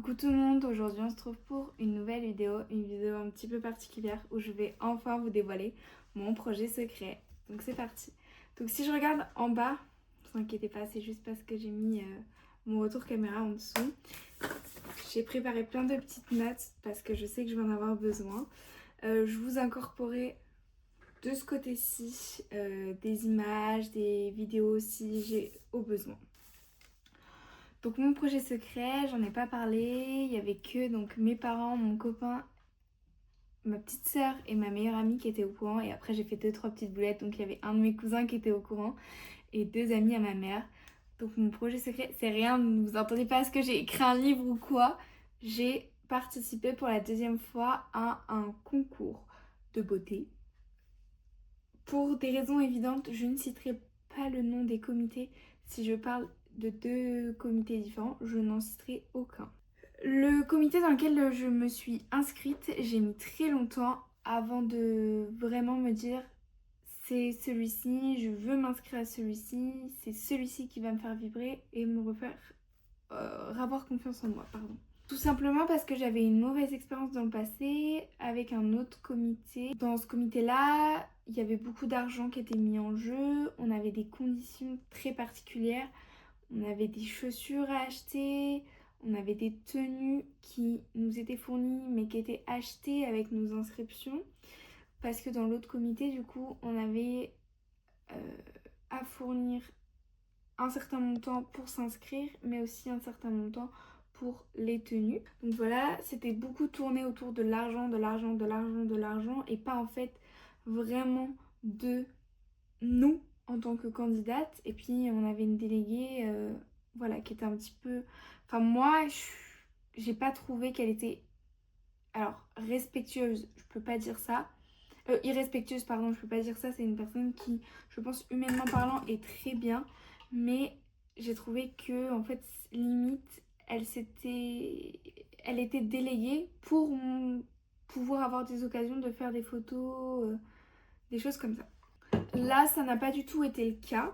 Coucou tout le monde, aujourd'hui on se trouve pour une nouvelle vidéo, une vidéo un petit peu particulière où je vais enfin vous dévoiler mon projet secret. Donc c'est parti. Donc si je regarde en bas, ne vous inquiétez pas, c'est juste parce que j'ai mis mon retour caméra en dessous. J'ai préparé plein de petites notes parce que je sais que je vais en avoir besoin. Je vous incorporerai de ce côté-ci des images, des vidéos si j'ai au besoin. Donc mon projet secret, j'en ai pas parlé, il y avait que donc mes parents, mon copain, ma petite sœur et ma meilleure amie qui étaient au courant, et après j'ai fait 2-3 petites boulettes, donc il y avait un de mes cousins qui était au courant et 2 amis à ma mère. Donc mon projet secret, c'est rien, ne vous entendez pas à ce que j'ai écrit un livre ou quoi. J'ai participé pour la 2e fois à un concours de beauté. Pour des raisons évidentes, je ne citerai pas le nom des comités. Si je parle de 2 comités différents, je n'en citerai aucun. Le comité dans lequel je me suis inscrite, j'ai mis très longtemps avant de vraiment me dire c'est celui-ci, je veux m'inscrire à celui-ci, c'est celui-ci qui va me faire vibrer et me refaire avoir confiance en moi, pardon. Tout simplement parce que j'avais une mauvaise expérience dans le passé avec un autre comité. Dans ce comité-là, il y avait beaucoup d'argent qui était mis en jeu, on avait des conditions très particulières, on avait des chaussures à acheter, on avait des tenues qui nous étaient fournies mais qui étaient achetées avec nos inscriptions. Parce que dans l'autre comité, du coup, on avait à fournir un certain montant pour s'inscrire, mais aussi un certain montant pour les tenues. Donc voilà, c'était beaucoup tourné autour de l'argent, de l'argent, de l'argent, de l'argent, et pas en fait vraiment de nous en tant que candidate. Et puis on avait une déléguée voilà, qui était un petit peu... Enfin moi, j'ai pas trouvé qu'elle était... Alors, respectueuse, je peux pas dire ça. Irrespectueuse, pardon, je peux pas dire ça. C'est une personne qui, je pense, humainement parlant, est très bien. Mais j'ai trouvé que, en fait, limite, elle était déléguée pour pouvoir avoir des occasions de faire des photos, des choses comme ça. Là, ça n'a pas du tout été le cas.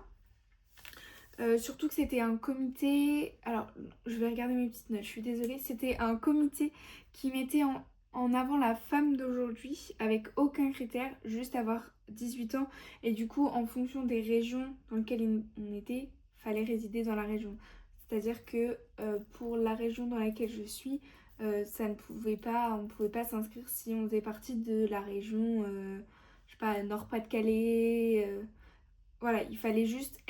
Surtout que c'était un comité... Alors, je vais regarder mes petites notes, je suis désolée. C'était un comité qui mettait en avant la femme d'aujourd'hui avec aucun critère, juste avoir 18 ans. Et du coup, en fonction des régions dans lesquelles on était, fallait résider dans la région. C'est-à-dire que pour la région dans laquelle je suis, on ne pouvait pas s'inscrire si on faisait partie de la région, je sais pas, Nord-Pas-de-Calais... Voilà, il fallait juste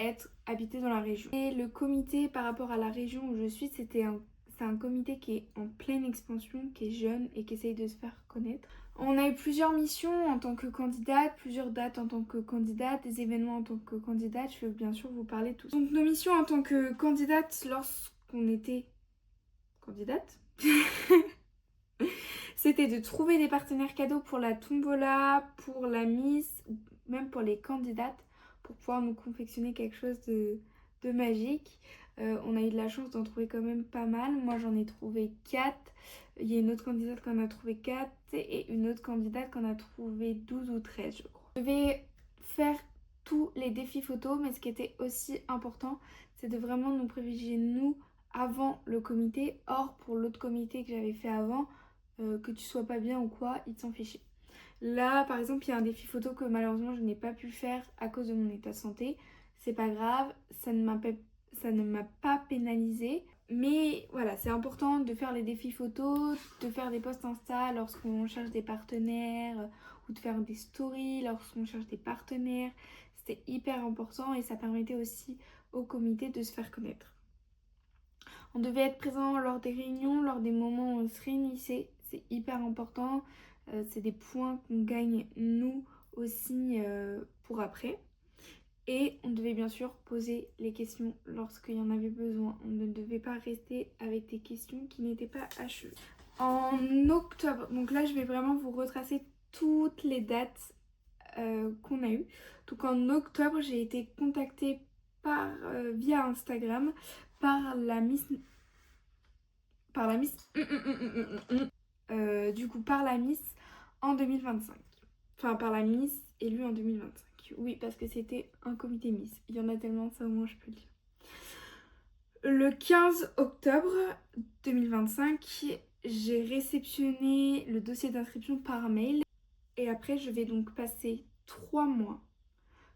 habité dans la région. Et le comité par rapport à la région où je suis, c'est un comité qui est en pleine expansion, qui est jeune et qui essaye de se faire connaître. On a eu plusieurs missions en tant que candidate, plusieurs dates en tant que candidate, des événements en tant que candidate. Je vais bien sûr vous parler de tout ça. Donc nos missions en tant que candidate lorsqu'on était candidate, c'était de trouver des partenaires cadeaux pour la tombola, pour la Miss, même pour les candidates, pour pouvoir nous confectionner quelque chose de magique. On a eu de la chance d'en trouver quand même pas mal. Moi j'en ai trouvé 4. Il y a une autre candidate qui en a trouvé 4 et une autre candidate qui en a trouvé 12 ou 13 je crois. Je devais faire tous les défis photos, mais ce qui était aussi important, c'est de vraiment nous privilégier nous avant le comité. Or pour l'autre comité que j'avais fait avant, que tu sois pas bien ou quoi, il s'en fichait. Là, par exemple, il y a un défi photo que malheureusement je n'ai pas pu faire à cause de mon état de santé. C'est pas grave, ça ne m'a pas pénalisé. Mais voilà, c'est important de faire les défis photos, de faire des posts Insta lorsqu'on cherche des partenaires ou de faire des stories lorsqu'on cherche des partenaires. C'était hyper important et ça permettait aussi au comité de se faire connaître. On devait être présent lors des réunions, lors des moments où on se réunissait. C'est hyper important. C'est des points qu'on gagne nous aussi pour après. Et on devait bien sûr poser les questions lorsqu'il y en avait besoin. On ne devait pas rester avec des questions qui n'étaient pas achevées. En octobre, donc là je vais vraiment vous retracer toutes les dates qu'on a eues. Donc en octobre, j'ai été contactée via Instagram par la Miss par la Miss en 2025. Enfin, par la Miss élue en 2025. Oui, parce que c'était un comité Miss. Il y en a tellement, ça au moins je peux le dire. Le 15 octobre 2025, j'ai réceptionné le dossier d'inscription par mail. Et après, je vais donc passer 3 mois.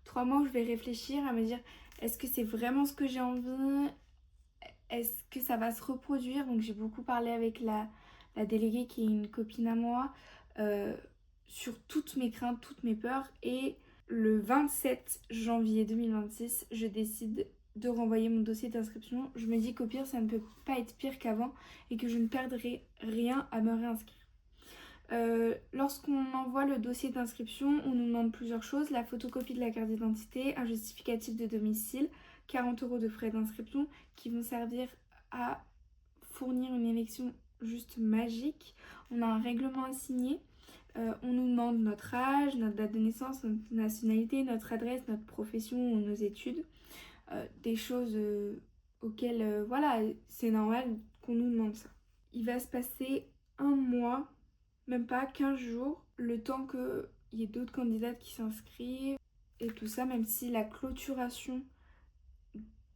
3 mois où je vais réfléchir à me dire, est-ce que c'est vraiment ce que j'ai envie? Est-ce que ça va se reproduire? Donc j'ai beaucoup parlé avec la déléguée qui est une copine à moi euh, sur toutes mes craintes, toutes mes peurs. Et le 27 janvier 2026, je décide de renvoyer mon dossier d'inscription. Je me dis qu'au pire, ça ne peut pas être pire qu'avant et que je ne perdrai rien à me réinscrire. Lorsqu'on envoie le dossier d'inscription, on nous demande plusieurs choses: la photocopie de la carte d'identité, un justificatif de domicile, 40 € de frais d'inscription qui vont servir à fournir une élection juste magique. On a un règlement à signer. On nous demande notre âge, notre date de naissance, notre nationalité, notre adresse, notre profession ou nos études. Des choses auxquelles, voilà, c'est normal qu'on nous demande ça. Il va se passer un mois, même pas 15 jours, le temps qu'il y ait d'autres candidates qui s'inscrivent et tout ça, même si la clôturation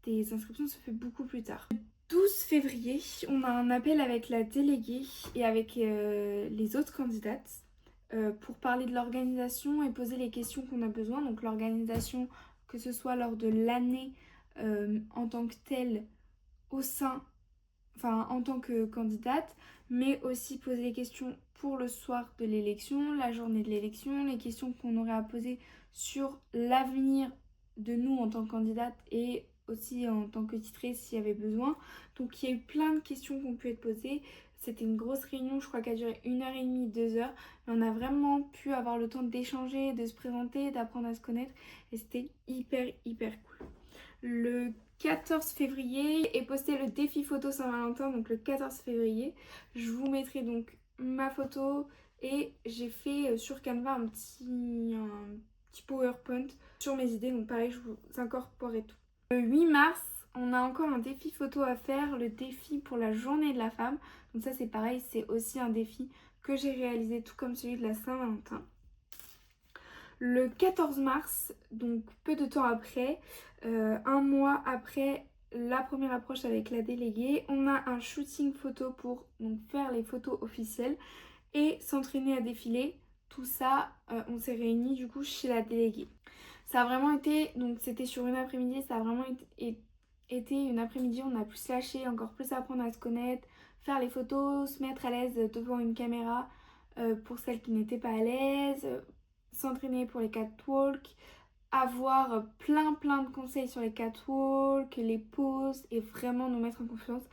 des inscriptions se fait beaucoup plus tard. Le 12 février, on a un appel avec la déléguée et avec les autres candidates pour parler de l'organisation et poser les questions qu'on a besoin. Donc l'organisation, que ce soit lors de l'année en tant que telle, en tant que candidate, mais aussi poser les questions pour le soir de l'élection, la journée de l'élection, les questions qu'on aurait à poser sur l'avenir de nous en tant que candidate et aussi en tant que titrée s'il y avait besoin. Donc il y a eu plein de questions qui ont pu être posées. C'était une grosse réunion, je crois qu'elle a duré 1h30, 2 heures. Mais on a vraiment pu avoir le temps d'échanger, de se présenter, d'apprendre à se connaître. Et c'était hyper cool. Le 14 février est posté le défi photo Saint-Valentin, donc le 14 février. Je vous mettrai donc ma photo et j'ai fait sur Canva un petit PowerPoint sur mes idées, donc pareil, je vous incorporerai tout. Le 8 mars, on a encore un défi photo à faire, le défi pour la journée de la femme. Donc ça c'est pareil, c'est aussi un défi que j'ai réalisé tout comme celui de la Saint-Valentin. Le 14 mars, donc peu de temps après, un mois après la première approche avec la déléguée, on a un shooting photo pour donc, faire les photos officielles et s'entraîner à défiler. Tout ça, on s'est réunis du coup chez la déléguée. Ça a vraiment été, donc c'était sur une après-midi, ça a vraiment été une après-midi, on a pu se lâcher, encore plus apprendre à se connaître, faire les photos, se mettre à l'aise devant une caméra pour celles qui n'étaient pas à l'aise, s'entraîner pour les catwalks, avoir plein de conseils sur les catwalks, les poses et vraiment nous mettre en confiance.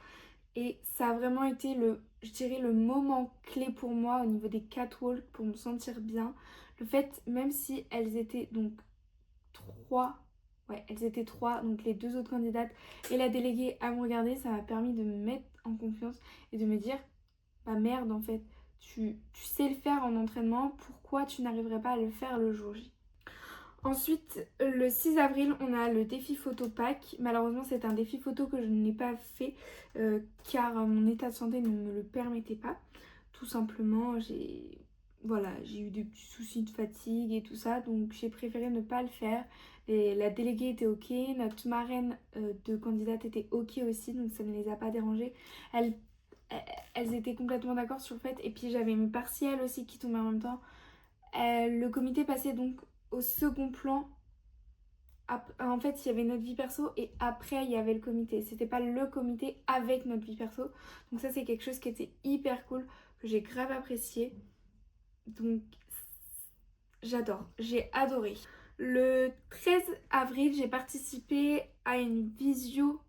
Et ça a vraiment été je dirais le moment clé pour moi au niveau des catwalks pour me sentir bien. Le fait, même si elles étaient donc elles étaient trois, donc les deux autres candidates et la déléguée à me regarder, ça m'a permis de me mettre en confiance et de me dire, bah merde en fait, tu sais le faire en entraînement, pourquoi tu n'arriverais pas à le faire le jour J? Ensuite, le 6 avril, on a le défi photo pack. Malheureusement, c'est un défi photo que je n'ai pas fait car mon état de santé ne me le permettait pas. Tout simplement, j'ai eu des petits soucis de fatigue et tout ça, donc j'ai préféré ne pas le faire. Et la déléguée était ok, notre marraine de candidate était ok aussi, donc ça ne les a pas dérangées. Elles étaient complètement d'accord sur le fait, et puis j'avais mes partiels aussi qui tombaient en même temps. Le comité passait donc au second plan. En fait, il y avait notre vie perso et après il y avait le comité. C'était pas le comité avec notre vie perso. Donc ça c'est quelque chose qui était hyper cool, que j'ai grave apprécié. Donc j'adore, j'ai adoré. Le 13 avril, j'ai participé à une visio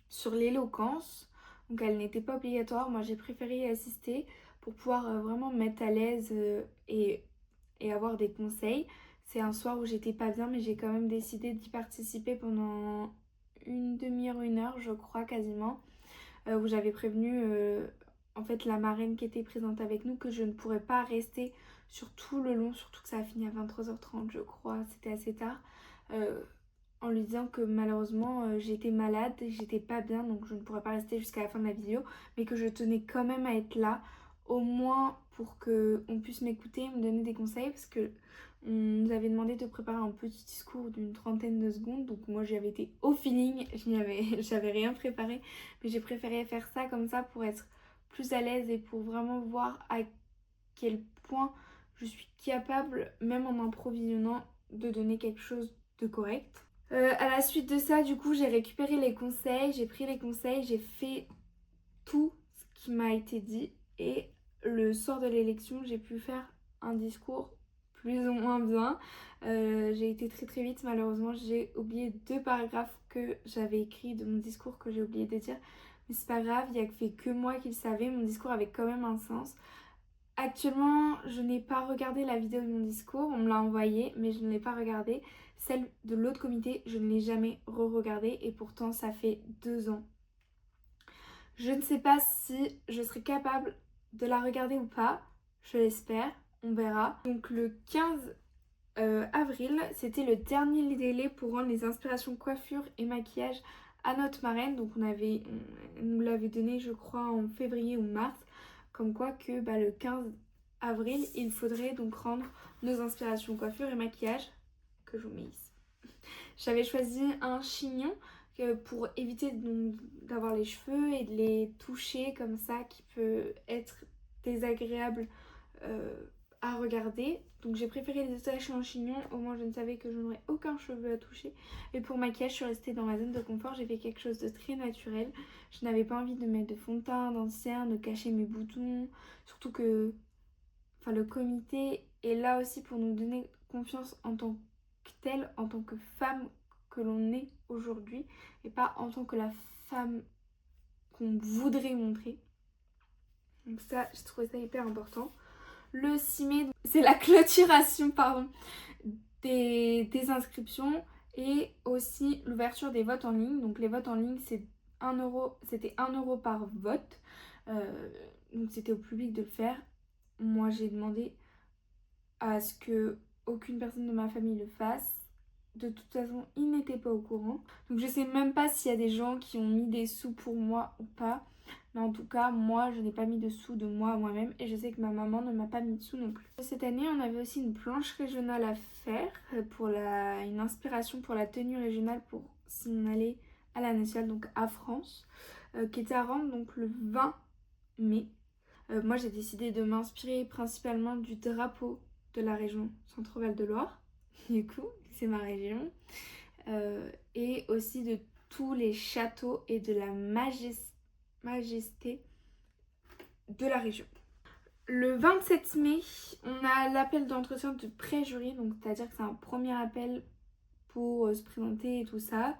sur l'éloquence. Donc elle n'était pas obligatoire, moi j'ai préféré y assister pour pouvoir vraiment me mettre à l'aise et avoir des conseils. C'est un soir où j'étais pas bien, mais j'ai quand même décidé d'y participer pendant une demi-heure, 1 heure, je crois quasiment, où j'avais prévenu en fait la marraine qui était présente avec nous que je ne pourrais pas rester sur tout le long, surtout que ça a fini à 23h30 je crois, c'était assez tard, en lui disant que malheureusement j'étais malade, j'étais pas bien, donc je ne pourrais pas rester jusqu'à la fin de la vidéo, mais que je tenais quand même à être là, au moins pour qu'on puisse m'écouter, me donner des conseils, parce que On nous avait demandé de préparer un petit discours d'une trentaine de secondes, donc moi j'y avais été au feeling, j'avais rien préparé, mais j'ai préféré faire ça comme ça pour être plus à l'aise et pour vraiment voir à quel point je suis capable, même en improvisionnant, de donner quelque chose de correct. À la suite de ça, du coup, j'ai récupéré les conseils, j'ai pris les conseils, j'ai fait tout ce qui m'a été dit et le soir de l'élection, j'ai pu faire un discours plus ou moins bien. J'ai été très vite, malheureusement, j'ai oublié 2 paragraphes que j'avais écrits de mon discours que j'ai oublié de dire. Mais c'est pas grave, il n'y a fait que moi qui le savais, mon discours avait quand même un sens. Actuellement, je n'ai pas regardé la vidéo de mon discours, on me l'a envoyée, mais je ne l'ai pas regardée. Celle de l'autre comité, je ne l'ai jamais re-regardée et pourtant ça fait 2 ans. Je ne sais pas si je serai capable de la regarder ou pas, je l'espère, on verra. Donc le 15 avril, c'était le dernier délai pour rendre les inspirations coiffure et maquillage à notre marraine. Donc on nous l'avait donné je crois en février ou mars. Comme quoi que le 15 avril, il faudrait donc rendre nos inspirations coiffure et maquillage, que je vous mets ici. J'avais choisi un chignon pour éviter d'avoir les cheveux et de les toucher comme ça, qui peut être désagréable à regarder. Donc j'ai préféré les attacher en chignon, au moins je ne savais que je n'aurais aucun cheveu à toucher. Et pour maquillage, je suis restée dans ma zone de confort, j'ai fait quelque chose de très naturel. Je n'avais pas envie de mettre de fond de teint, d'ancien, de cacher mes boutons. Surtout que le comité est là aussi pour nous donner confiance en tant que telle, en tant que femme que l'on est aujourd'hui, et pas en tant que la femme qu'on voudrait montrer. Donc ça, je trouvais ça hyper important. Le 6 mai, c'est la clôturation des inscriptions et aussi l'ouverture des votes en ligne. Donc les votes en ligne, c'était 1 € par vote. Donc c'était au public de le faire. Moi, j'ai demandé à ce que aucune personne de ma famille le fasse. De toute façon, ils n'étaient pas au courant. Donc je sais même pas s'il y a des gens qui ont mis des sous pour moi ou pas. Mais en tout cas, moi, je n'ai pas mis de sous de moi à moi-même. Et je sais que ma maman ne m'a pas mis de sous non plus. Cette année, on avait aussi une planche régionale à faire. Pour une inspiration pour la tenue régionale pour signaler à la nationale, donc à France. Qui était à rendre donc le 20 mai. Moi, j'ai décidé de m'inspirer principalement du drapeau de la région Centre-Val de Loire. Du coup, c'est ma région. Et aussi de tous les châteaux et de la majesté de la région. Le 27 mai, on a l'appel d'entretien de pré-jury, donc c'est-à-dire que c'est un premier appel pour se présenter et tout ça.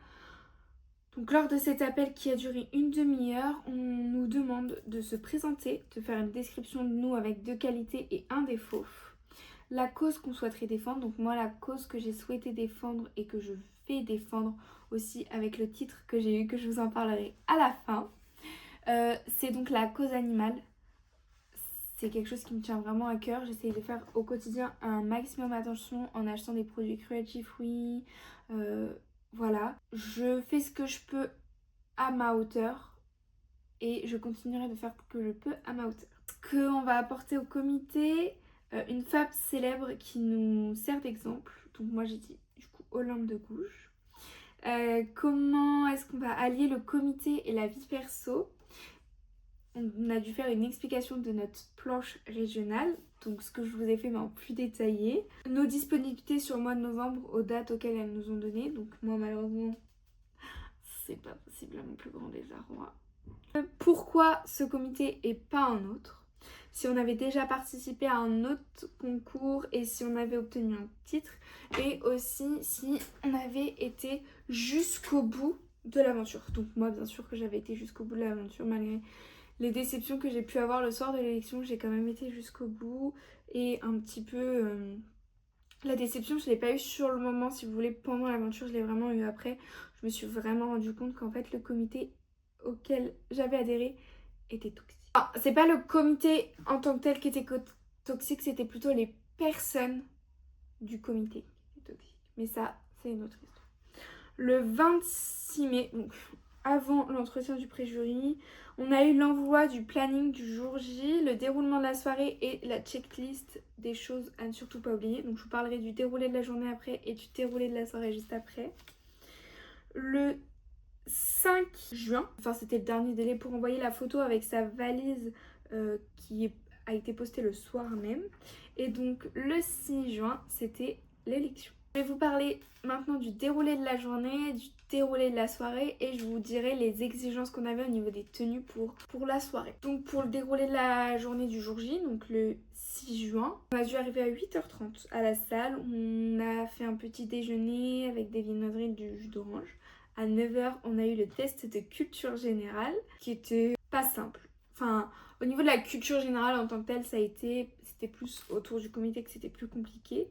Donc lors de cet appel qui a duré une demi-heure, on nous demande de se présenter, de faire une description de nous avec 2 qualités et 1 défaut. La cause qu'on souhaiterait défendre, donc moi la cause que j'ai souhaité défendre et que je vais défendre aussi avec le titre que j'ai eu, que je vous en parlerai à la fin, c'est donc la cause animale. C'est quelque chose qui me tient vraiment à cœur. J'essaye de faire au quotidien un maximum attention en achetant des produits cruelty free. Voilà. Je fais ce que je peux à ma hauteur et je continuerai de faire ce que je peux à ma hauteur. Ce qu'on va apporter au comité, une femme célèbre qui nous sert d'exemple. Donc moi j'ai dit du coup Olympe de Gouges. Comment est-ce qu'on va allier le comité et la vie perso? On a dû faire une explication de notre planche régionale, donc ce que je vous ai fait mais en plus détaillé. Nos disponibilités sur le mois de novembre aux dates auxquelles elles nous ont donné. Donc moi malheureusement, c'est pas possible à mon plus grand désarroi. Pourquoi ce comité et pas un autre? Si on avait déjà participé à un autre concours et si on avait obtenu un titre. Et aussi si on avait été jusqu'au bout de l'aventure. Donc moi bien sûr que j'avais été jusqu'au bout de l'aventure malgré les déceptions que j'ai pu avoir le soir de l'élection. J'ai quand même été jusqu'au bout et un petit peu... La déception, je ne l'ai pas eu sur le moment, si vous voulez, pendant l'aventure, je l'ai vraiment eu après. Je me suis vraiment rendu compte qu'en fait, le comité auquel j'avais adhéré était toxique. Ah, c'est pas le comité en tant que tel qui était toxique, c'était plutôt les personnes du comité qui étaient toxiques. Mais ça, c'est une autre histoire. Le 26 mai, donc avant l'entretien du pré-jury. On a eu l'envoi du planning du jour J, le déroulement de la soirée et la checklist des choses à ne surtout pas oublier. Donc je vous parlerai du déroulé de la journée après et du déroulé de la soirée juste après. Le 5 juin, enfin c'était le dernier délai pour envoyer la photo avec sa valise a été postée le soir même. Et donc le 6 juin, c'était l'élection. Je vais vous parler maintenant du déroulé de la journée, du déroulé de la soirée et je vous dirai les exigences qu'on avait au niveau des tenues pour la soirée. Donc pour le déroulé de la journée du jour J, donc le 6 juin, on a dû arriver à 8h30 à la salle. On a fait un petit déjeuner avec des viennoiseries et du jus d'orange. À 9h, on a eu le test de culture générale qui était pas simple. Enfin, au niveau de la culture générale en tant que telle, c'était plus autour du comité que c'était plus compliqué.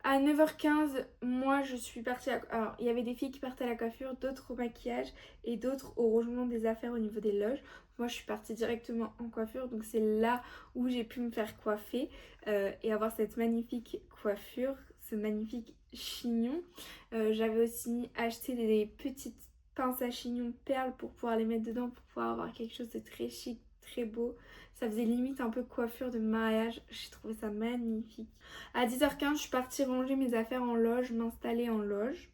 À 9h15, moi je suis partie Alors, il y avait des filles qui partaient à la coiffure, d'autres au maquillage et d'autres au rangement des affaires au niveau des loges. Moi je suis partie directement en coiffure, donc c'est là où j'ai pu me faire coiffer et avoir cette magnifique coiffure, ce magnifique chignon. J'avais aussi acheté des petites pinces à chignon perles pour pouvoir les mettre dedans, pour pouvoir avoir quelque chose de très chic, très beau. Ça faisait limite un peu coiffure de mariage. J'ai trouvé ça magnifique. À 10h15, je suis partie ranger mes affaires en loge, m'installer en loge.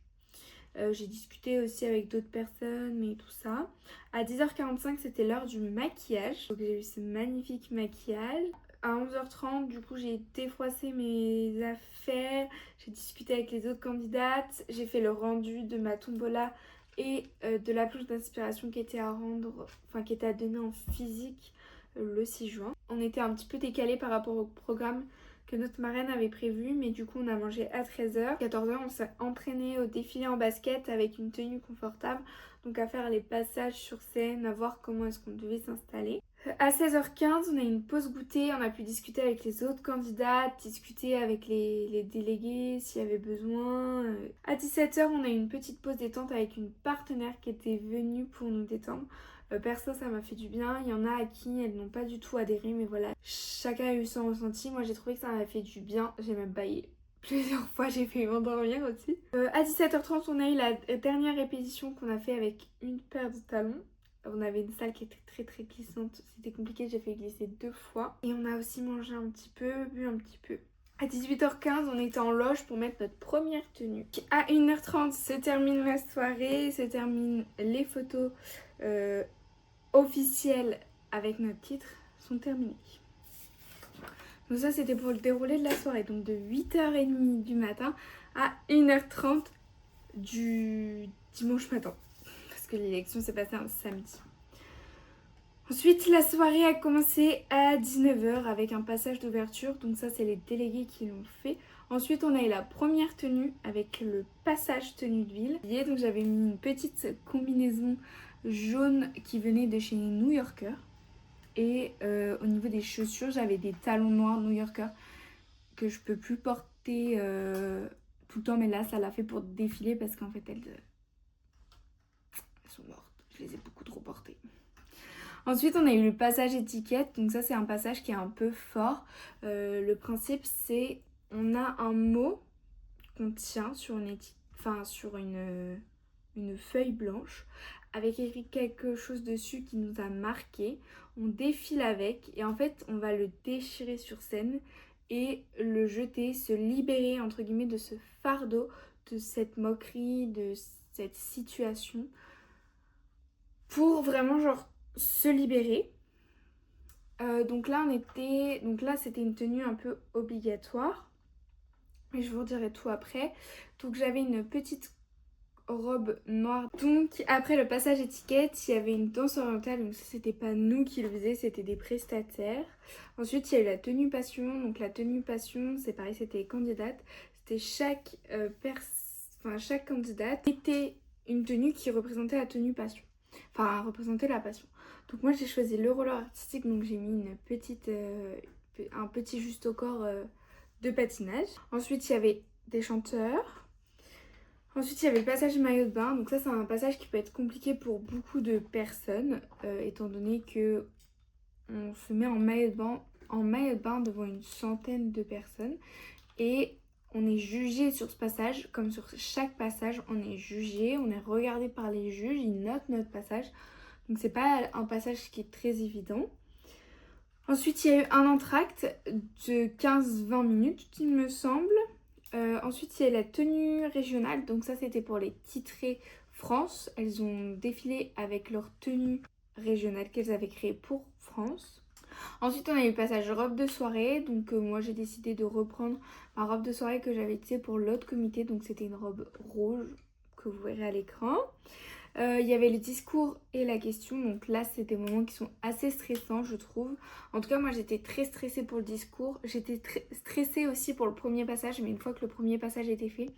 J'ai discuté aussi avec d'autres personnes et tout ça. À 10h45, c'était l'heure du maquillage. Donc j'ai eu ce magnifique maquillage. À 11h30, du coup, j'ai défroissé mes affaires. J'ai discuté avec les autres candidates. J'ai fait le rendu de ma tombola et de la planche d'inspiration qui était à rendre, enfin qui était à donner en physique le 6 juin. On était un petit peu décalé par rapport au programme que notre marraine avait prévu, mais du coup on a mangé à 13h. 14h, on s'est entraîné au défilé en basket avec une tenue confortable, donc à faire les passages sur scène, à voir comment est-ce qu'on devait s'installer. À 16h15, on a eu une pause goûter, on a pu discuter avec les autres candidates, discuter avec les délégués s'il y avait besoin. À 17h, on a eu une petite pause détente avec une partenaire qui était venue pour nous détendre. Perso, ça m'a fait du bien. Il y en a à qui elles n'ont pas du tout adhéré, mais voilà, chacun a eu son ressenti. Moi, j'ai trouvé que ça m'a fait du bien. J'ai même baillé plusieurs fois, j'ai fait m'endormir aussi. À 17h30, on a eu la dernière répétition qu'on a fait avec une paire de talons. On avait une salle qui était très très glissante, c'était compliqué, j'ai fait glisser 2 fois. Et on a aussi mangé un petit peu, bu un petit peu. À 18h15, on était en loge pour mettre notre première tenue. À 1h30 se termine la soirée, se terminent les photos officielles avec notre titre, sont terminées. Donc ça c'était pour le déroulé de la soirée, donc de 8h30 du matin à 1h30 du dimanche matin. Parce que l'élection s'est passée un samedi. Ensuite, la soirée a commencé à 19h avec un passage d'ouverture. Donc ça, c'est les délégués qui l'ont fait. Ensuite, on a eu la première tenue avec le passage tenue de ville. Donc j'avais mis une petite combinaison jaune qui venait de chez New Yorker. Et au niveau des chaussures, j'avais des talons noirs New Yorker que je peux plus porter tout le temps. Mais là, ça l'a fait pour défiler parce qu'en fait, elles sont mortes. Je les ai beaucoup trop portées. Ensuite, on a eu le passage étiquette. Donc ça, c'est un passage qui est un peu fort. Le principe, c'est on a un mot qu'on tient sur une feuille blanche avec écrit quelque chose dessus qui nous a marqué. On défile avec et en fait, on va le déchirer sur scène et le jeter, se libérer entre guillemets de ce fardeau, de cette moquerie, de cette situation pour vraiment genre se libérer. Donc là c'était une tenue un peu obligatoire et je vous dirai tout après. Donc j'avais une petite robe noire. Donc après le passage étiquette, il y avait une danse orientale, donc ça c'était pas nous qui le faisions, c'était des prestataires. Ensuite il y a eu la tenue passion. Donc la tenue passion, c'est pareil, c'était les candidates. C'était chaque candidate était une tenue qui représentait la tenue passion. Enfin, représentait la passion. Donc moi j'ai choisi le roller artistique, donc j'ai mis un petit juste au corps de patinage. Ensuite il y avait des chanteurs. Ensuite il y avait le passage maillot de bain. Donc ça c'est un passage qui peut être compliqué pour beaucoup de personnes, étant donné que on se met en maillot de bain devant une centaine de personnes. Et on est jugé sur ce passage, comme sur chaque passage, on est jugé, on est regardé par les juges, ils notent notre passage. Donc c'est pas un passage qui est très évident. Ensuite, il y a eu un entracte de 15-20 minutes, il me semble. Ensuite, il y a la tenue régionale. Donc ça, c'était pour les titrées France. Elles ont défilé avec leur tenue régionale qu'elles avaient créée pour France. Ensuite, on a eu le passage robe de soirée. Donc moi, j'ai décidé de reprendre ma robe de soirée que j'avais tissée pour l'autre comité. Donc c'était une robe rouge que vous verrez à l'écran. Il y avait le discours et la question, donc là c'est des moments qui sont assez stressants je trouve. En tout cas moi j'étais très stressée pour le discours, j'étais très stressée aussi pour le premier passage, mais une fois que le premier passage était fait,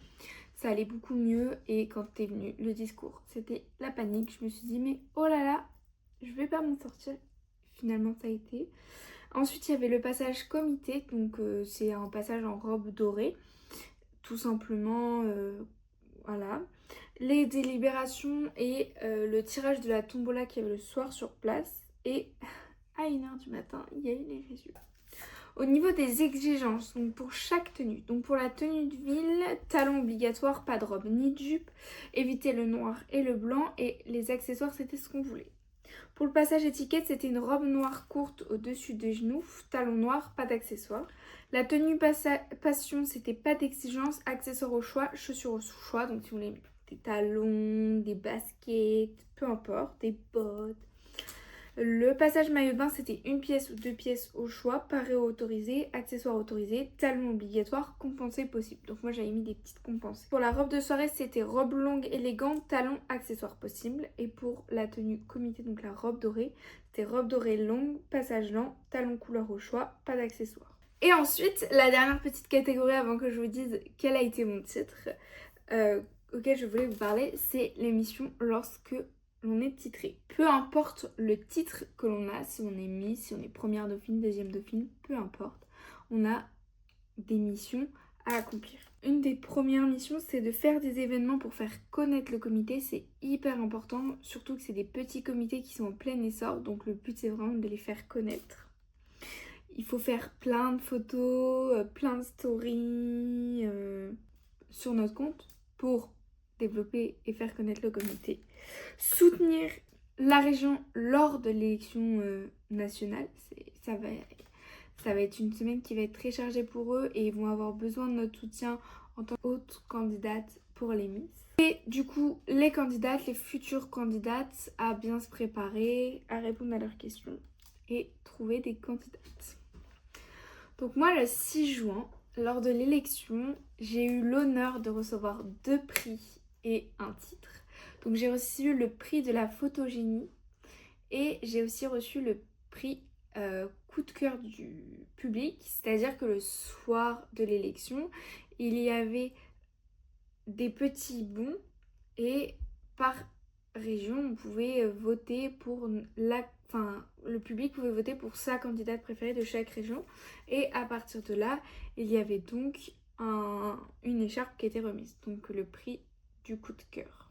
ça allait beaucoup mieux. Et quand est venu le discours, c'était la panique, je me suis dit mais oh là là, je vais pas m'en sortir. Finalement ça a été. Ensuite il y avait le passage comité, donc c'est un passage en robe dorée, tout simplement, voilà. Les délibérations et le tirage de la tombola qu'il y avait le soir sur place. Et à 1h du matin, il y a eu les résultats. Au niveau des exigences, donc pour chaque tenue, donc pour la tenue de ville, talons obligatoires, pas de robe ni de jupe, éviter le noir et le blanc, et les accessoires c'était ce qu'on voulait. Pour le passage étiquette, c'était une robe noire courte au-dessus des genoux, talons noirs, pas d'accessoires. La tenue passion, c'était pas d'exigence, accessoires au choix, chaussures au choix, donc si vous voulez des talons, des baskets, peu importe, des bottes. Le passage maillot de bain, c'était une pièce ou 2 pièces au choix, paré autorisé, accessoires autorisés, talons obligatoires, compensés possible. Donc moi j'avais mis des petites compensées. Pour la robe de soirée, c'était robe longue élégante, talons, accessoires possibles. Et pour la tenue comité, donc la robe dorée, c'était robe dorée longue, passage lent, talons couleur au choix, pas d'accessoires. Et ensuite, la dernière petite catégorie avant que je vous dise quel a été mon titre auquel je voulais vous parler, c'est l'émission lorsque l'on est titré. Peu importe le titre que l'on a, si on est Miss, si on est première dauphine, deuxième dauphine, peu importe, on a des missions à accomplir. Une des premières missions, c'est de faire des événements pour faire connaître le comité. C'est hyper important, surtout que c'est des petits comités qui sont en plein essor, donc le but c'est vraiment de les faire connaître. Il faut faire plein de photos, plein de stories sur notre compte pour développer et faire connaître le comité. Soutenir la région lors de l'élection nationale, ça va être une semaine qui va être très chargée pour eux et ils vont avoir besoin de notre soutien en tant qu'autres candidates pour les Miss. Et du coup, les candidates, les futures candidates à bien se préparer, à répondre à leurs questions et trouver des candidates. Donc moi, le 6 juin, lors de l'élection, j'ai eu l'honneur de recevoir 2 prix et un titre. Donc j'ai reçu le prix de la photogénie et j'ai aussi reçu le prix coup de cœur du public. C'est-à-dire que le soir de l'élection, il y avait des petits bons et par région, on pouvait voter pour le public pouvait voter pour sa candidate préférée de chaque région. Et à partir de là, il y avait donc une écharpe qui était remise. Donc le prix du coup de cœur.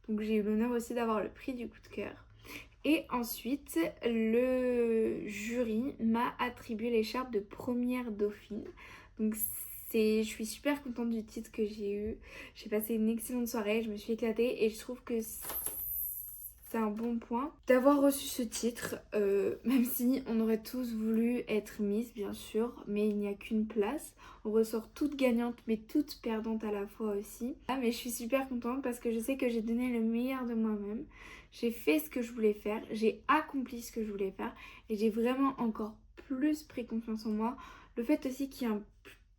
Donc j'ai eu l'honneur aussi d'avoir le prix du coup de cœur. Et ensuite, le jury m'a attribué l'écharpe de première dauphine. Donc je suis super contente du titre que j'ai eu. J'ai passé une excellente soirée, je me suis éclatée et je trouve que c'est un bon point d'avoir reçu ce titre, même si on aurait tous voulu être Miss bien sûr, mais il n'y a qu'une place. On ressort toutes gagnantes mais toutes perdantes à la fois aussi. Mais je suis super contente parce que je sais que j'ai donné le meilleur de moi-même. J'ai fait ce que je voulais faire, j'ai accompli ce que je voulais faire et j'ai vraiment encore plus pris confiance en moi. Le fait aussi qu'il y ait un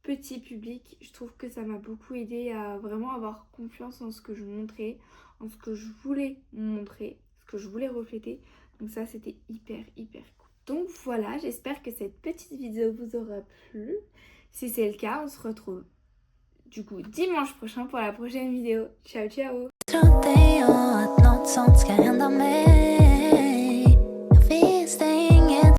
petit public, je trouve que ça m'a beaucoup aidé à vraiment avoir confiance en ce que je montrais, en ce que je voulais montrer, ce que je voulais refléter. Donc ça c'était hyper cool. Donc voilà, j'espère que cette petite vidéo vous aura plu. Si c'est le cas, on se retrouve du coup dimanche prochain pour la prochaine vidéo. Ciao ciao. Något sånt ska hända mig